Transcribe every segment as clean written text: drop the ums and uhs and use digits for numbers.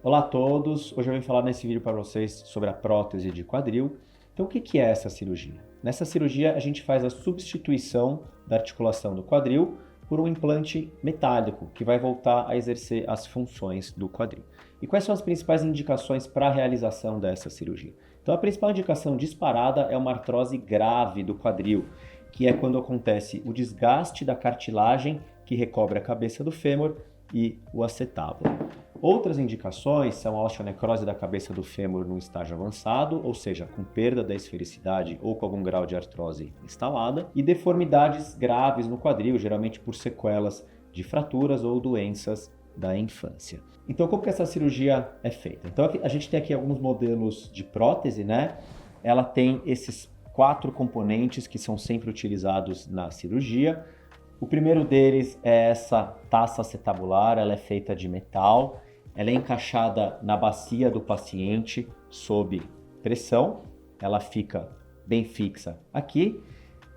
Olá a todos, hoje eu vim falar nesse vídeo para vocês sobre a prótese de quadril. Então o que é essa cirurgia? Nessa cirurgia a gente faz a substituição da articulação do quadril por um implante metálico que vai voltar a exercer as funções do quadril. E quais são as principais indicações para a realização dessa cirurgia? Então a principal indicação disparada é uma artrose grave do quadril, que é quando acontece o desgaste da cartilagem que recobre a cabeça do fêmur e o acetábulo. Outras indicações são a osteonecrose da cabeça do fêmur no estágio avançado, ou seja, com perda da esfericidade ou com algum grau de artrose instalada, e deformidades graves no quadril, geralmente por sequelas de fraturas ou doenças da infância. Então, como que essa cirurgia é feita? Então, a gente tem aqui alguns modelos de prótese, né? Ela tem esses 4 componentes que são sempre utilizados na cirurgia. O primeiro deles é essa taça acetabular, ela é feita de metal, ela é encaixada na bacia do paciente sob pressão, ela fica bem fixa aqui.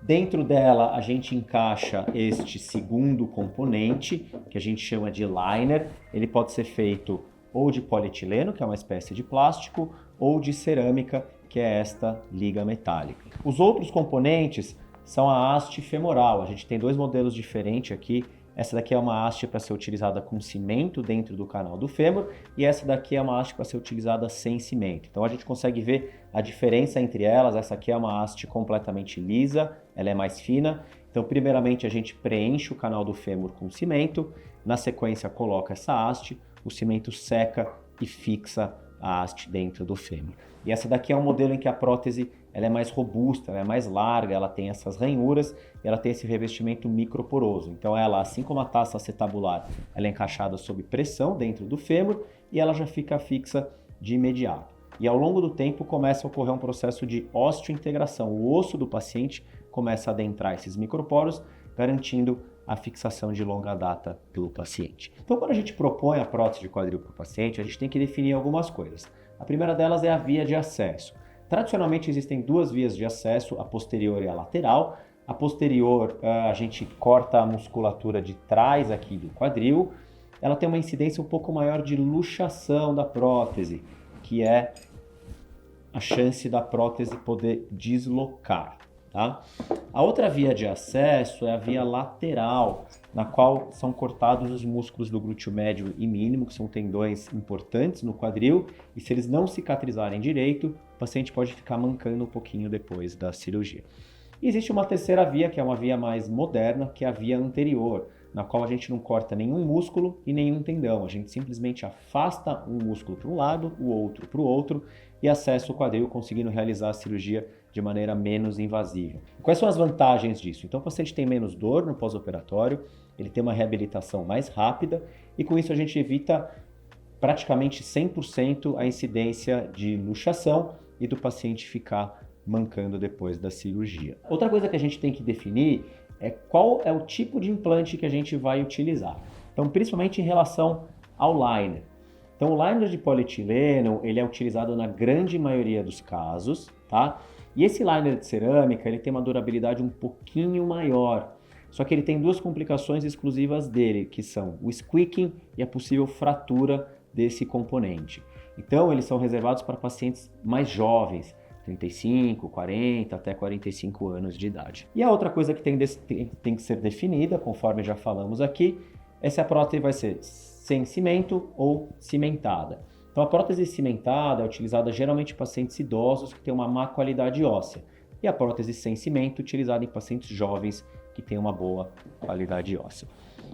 Dentro dela a gente encaixa este segundo componente, que a gente chama de liner. Ele pode ser feito ou de polietileno, que é uma espécie de plástico, ou de cerâmica, que é esta liga metálica. Os outros componentes são a haste femoral. A gente tem 2 modelos diferentes aqui. Essa daqui é uma haste para ser utilizada com cimento dentro do canal do fêmur e essa daqui é uma haste para ser utilizada sem cimento. Então a gente consegue ver a diferença entre elas. Essa aqui é uma haste completamente lisa, ela é mais fina. Então primeiramente a gente preenche o canal do fêmur com cimento, na sequência coloca essa haste, o cimento seca e fixa a haste dentro do fêmur. E essa daqui é um modelo em que a prótese ela é mais robusta, ela é mais larga, ela tem essas ranhuras e ela tem esse revestimento microporoso. Então ela, assim como a taça acetabular, ela é encaixada sob pressão dentro do fêmur e ela já fica fixa de imediato. E ao longo do tempo começa a ocorrer um processo de osteointegração. O osso do paciente começa a adentrar esses microporos, garantindo a fixação de longa data pelo paciente. Então, quando a gente propõe a prótese de quadril para o paciente, a gente tem que definir algumas coisas. A primeira delas é a via de acesso. Tradicionalmente existem 2 vias de acesso, a posterior e a lateral. A posterior, a gente corta a musculatura de trás aqui do quadril. Ela tem uma incidência um pouco maior de luxação da prótese, que é a chance da prótese poder deslocar. Tá? A outra via de acesso é a via lateral, na qual são cortados os músculos do glúteo médio e mínimo, que são tendões importantes no quadril, e se eles não cicatrizarem direito, o paciente pode ficar mancando um pouquinho depois da cirurgia. E existe uma terceira via, que é uma via mais moderna, que é a via anterior, na qual a gente não corta nenhum músculo e nenhum tendão, a gente simplesmente afasta um músculo para um lado, o outro para o outro, e acessa o quadril, conseguindo realizar a cirurgia de maneira menos invasiva. Quais são as vantagens disso? Então o paciente tem menos dor no pós-operatório, ele tem uma reabilitação mais rápida e com isso a gente evita praticamente 100% a incidência de luxação e do paciente ficar mancando depois da cirurgia. Outra coisa que a gente tem que definir é qual é o tipo de implante que a gente vai utilizar. Então, principalmente em relação ao liner. Então, o liner de polietileno, ele é utilizado na grande maioria dos casos, tá? E esse liner de cerâmica, ele tem uma durabilidade um pouquinho maior. Só que ele tem 2 complicações exclusivas dele, que são o squeaking e a possível fratura desse componente. Então, eles são reservados para pacientes mais jovens, 35, 40, até 45 anos de idade. E a outra coisa que tem que ser definida, conforme já falamos aqui, é se a prótese vai ser sem cimento ou cimentada. Então a prótese cimentada é utilizada geralmente em pacientes idosos que têm uma má qualidade óssea. E a prótese sem cimento utilizada em pacientes jovens que têm uma boa qualidade óssea.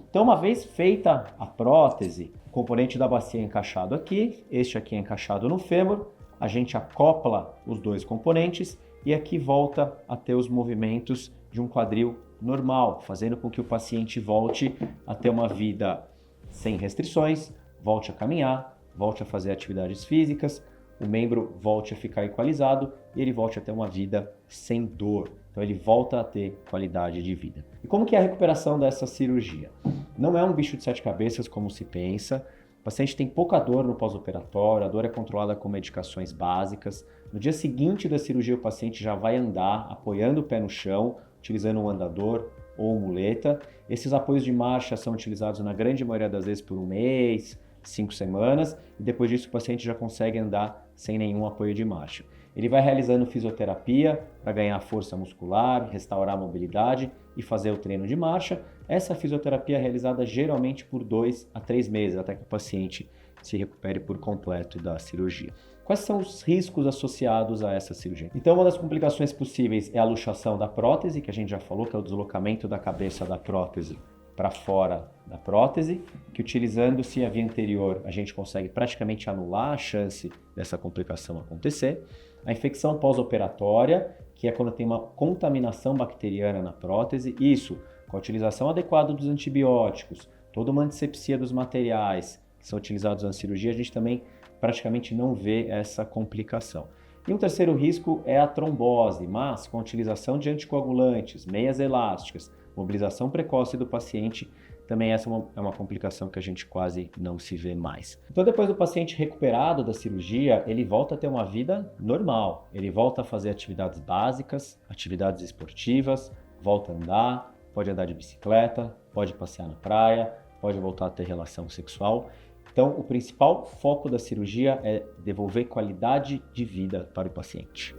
Então uma vez feita a prótese, o componente da bacia é encaixado aqui, este aqui é encaixado no fêmur, a gente acopla os 2 componentes e aqui volta a ter os movimentos de um quadril normal, fazendo com que o paciente volte a ter uma vida sem restrições, volte a caminhar, volte a fazer atividades físicas, o membro volte a ficar equalizado e ele volte a ter uma vida sem dor. Então ele volta a ter qualidade de vida. E como que é a recuperação dessa cirurgia? Não é um bicho de 7 cabeças como se pensa. O paciente tem pouca dor no pós-operatório, a dor é controlada com medicações básicas. No dia seguinte da cirurgia o paciente já vai andar apoiando o pé no chão, utilizando um andador ou muleta. Esses apoios de marcha são utilizados na grande maioria das vezes por 1 mês, 5 semanas e depois disso o paciente já consegue andar sem nenhum apoio de marcha. Ele vai realizando fisioterapia para ganhar força muscular, restaurar a mobilidade e fazer o treino de marcha. Essa fisioterapia é realizada geralmente por 2 a 3 meses, até que o paciente se recupere por completo da cirurgia. Quais são os riscos associados a essa cirurgia? Então, uma das complicações possíveis é a luxação da prótese, que a gente já falou, que é o deslocamento da cabeça da prótese para fora da prótese, que utilizando-se a via anterior, a gente consegue praticamente anular a chance dessa complicação acontecer. A infecção pós-operatória, que é quando tem uma contaminação bacteriana na prótese, isso com a utilização adequada dos antibióticos, toda uma antisepsia dos materiais que são utilizados na cirurgia, a gente também praticamente não vê essa complicação. E um terceiro risco é a trombose, mas com a utilização de anticoagulantes, meias elásticas, mobilização precoce do paciente, também essa é uma complicação que a gente quase não se vê mais. Então, depois do paciente recuperado da cirurgia, ele volta a ter uma vida normal. Ele volta a fazer atividades básicas, atividades esportivas, volta a andar, pode andar de bicicleta, pode passear na praia, pode voltar a ter relação sexual. Então, o principal foco da cirurgia é devolver qualidade de vida para o paciente.